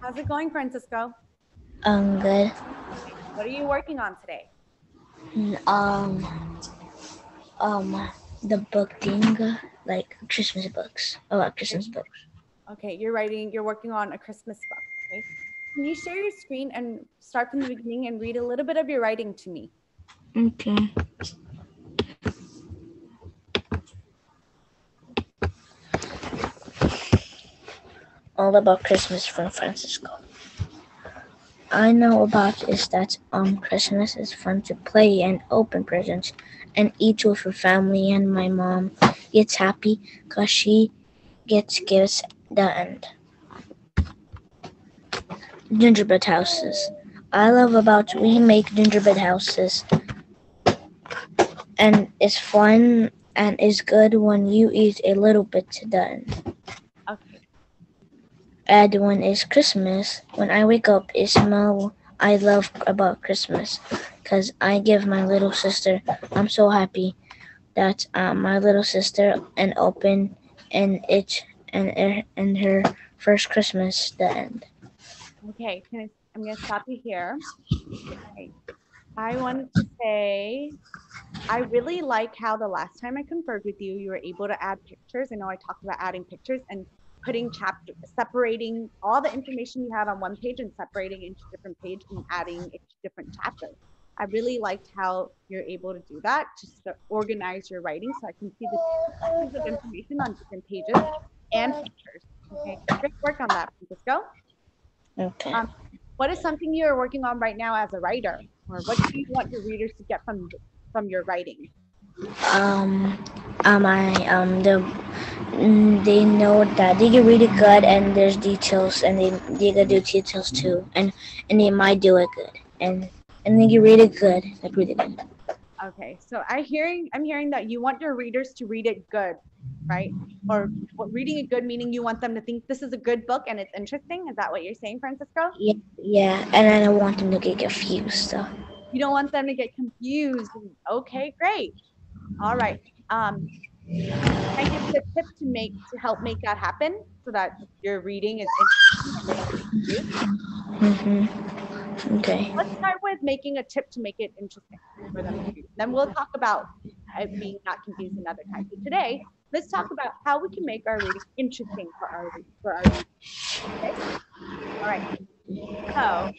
How's it going, Francisco? Good. What are you working on today? Um, the book thing, like Christmas books, about Christmas books. Okay, you're working on a Christmas book. Okay. Can you share your screen and start from the beginning and read a little bit of your writing to me? Okay. All about Christmas from Francisco. I know about is that Christmas is fun to play and open presents and eat with your family, and my mom gets happy because she gets gifts the end. Gingerbread houses. I love about we make gingerbread houses and it's fun and is good when you eat a little bit to the end. Okay. And when it's Christmas, when I wake up, it smell I love about Christmas, cause I give my little sister. I'm so happy that my little sister and open and it and her first Christmas the end. Okay. I'm going to stop you here. Okay. I wanted to say I really like how the last time I conferred with you, you were able to add pictures. I know I talked about adding pictures and putting separating all the information you have on one page and separating into different page and adding it to different chapters. I really liked how you're able to do that to organize your writing so I can see the pieces of information on different pages and pictures. Okay, great work on that, Francisco. Okay. Um, what is something you're working on right now as a writer, or what do you want your readers to get from your writing? Um, I they know that they can read it good and there's details and they can do details too and they might do it good and they can read it good like really good. Okay, so I'm hearing that you want your readers to read it good, right? Or what reading it good meaning you want them to think this is a good book and it's interesting. Is that what you're saying, Francisco? Yeah, yeah, and I don't want them to get confused. So You don't want them to get confused. Okay, great. All right. Um, can I give you a tip to help make that happen so that your reading is interesting and they don't get confused? okay, Let's start with making a tip to make it interesting for them to read. Then we'll talk about it being not confused another time. So today, let's talk about how we can make our reading interesting for our readers. Okay. All right. So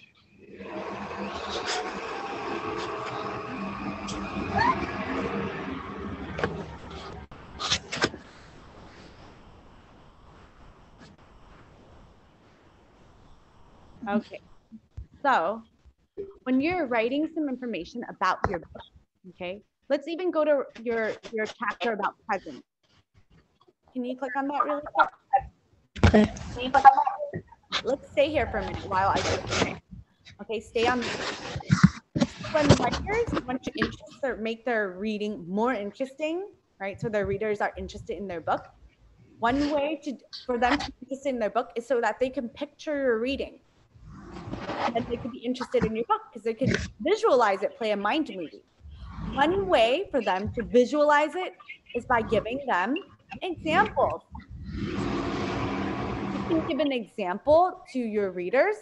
okay. So when you're writing some information about your book, okay, let's even go to your chapter about presents. Can you click on that really quick? okay, Let's stay here for a minute while I do this. Okay, stay on. When writers want to interest or make their reading more interesting, right? So their readers are interested in their book. One way for them to be interested in their book is so that they can picture your reading. And then they could be interested in your book because they could visualize it, play a mind movie. One way for them to visualize it is by giving them examples. You can give an example to your readers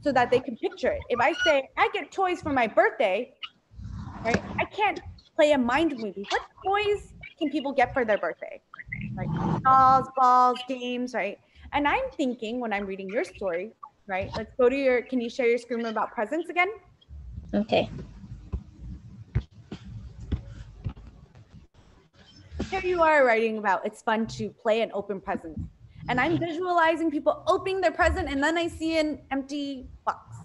so that they can picture it. If I say, I get toys for my birthday, right? I can't play a mind movie. What toys can people get for their birthday? Right? Dolls, balls, games, right? And I'm thinking when I'm reading your story, right? Let's go to can you share your screen about presents again? okay. Here you are writing about it's fun to play and open presents. And I'm visualizing people opening their present and then I see an empty box.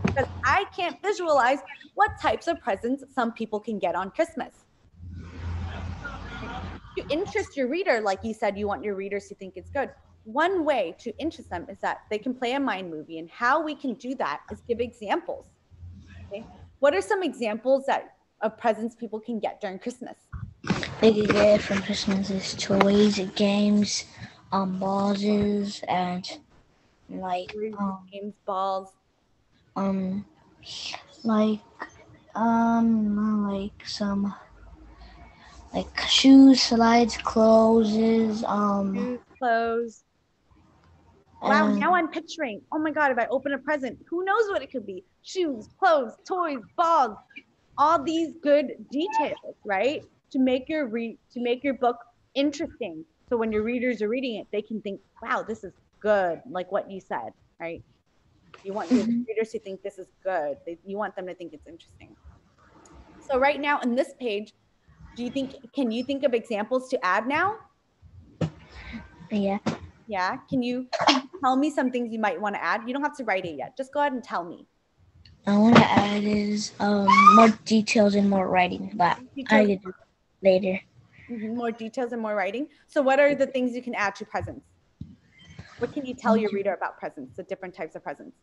Because I can't visualize what types of presents some people can get on Christmas. To interest your reader, like you said, you want your readers to think it's good. One way to interest them is that they can play a mind movie. And how we can do that is give examples. Okay. What are some examples of presents people can get during Christmas? They can get from Christmas is toys, games, balls, and like Games, balls. um like like some like shoes, slides, clothes, Shoes, clothes. Wow, now I'm picturing, oh my God, if I open a present, who knows what it could be? Shoes, clothes, toys, balls, all these good details, right? To make your book interesting. So when your readers are reading it, they can think, wow, this is good, like what you said, right? You want your Mhm. readers to think this is good. You want them to think it's interesting. So right now on this page, can you think of examples to add now? Yeah. Yeah. Can you tell me some things you might want to add? You don't have to write it yet. Just go ahead and tell me. I want to add is more details and more writing, but I Details, could do later. more details and more writing. So what are the things you can add to presents? What can you tell your reader about presents, the different types of presents?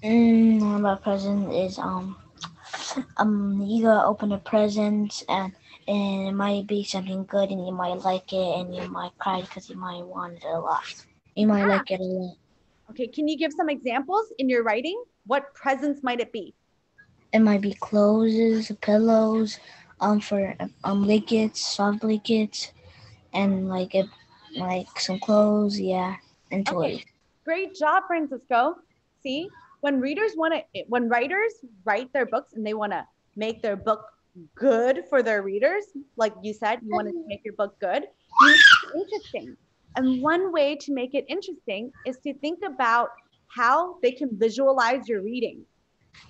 My present is you gotta open a present and it might be something good and you might like it and you might cry because you might want it a lot. You might Yeah. like it a lot. Okay. Can you give some examples in your writing? What presents might it be? It might be clothes, pillows, for blankets, soft blankets, and like some clothes, yeah, and Okay. toys. Great job, Francisco. See, when writers write their books and they want to make their book good for their readers, like you said, you want to make your book good, you make it interesting. And one way to make it interesting is to think about how they can visualize your reading.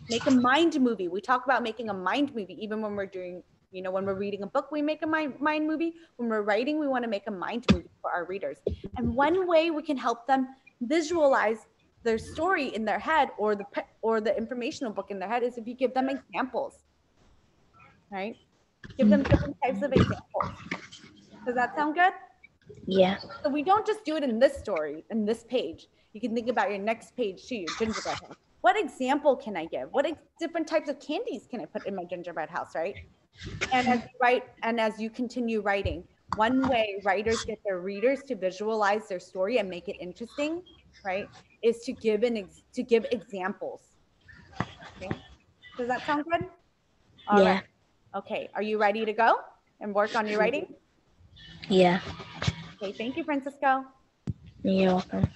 Make a mind movie. We talk about making a mind movie, even when we're doing, when we're reading a book, we make a mind movie. When we're writing, we want to make a mind movie for our readers. And one way we can help them visualize their story in their head or the informational book in their head is if you give them examples, right? Give them different types of examples. Does that sound good? Yeah, So we don't just do it in this story, in this page. You can think about your next page too, your gingerbread house. What example can I give? What different types of candies can I put in my gingerbread house, right? And as you write, and as you continue writing, one way writers get their readers to visualize their story and make it interesting, right, is to give examples. Okay, does that sound good? All right. yeah, Okay, are you ready to go and work on your writing? yeah. Okay, thank you, Francisco. You're welcome.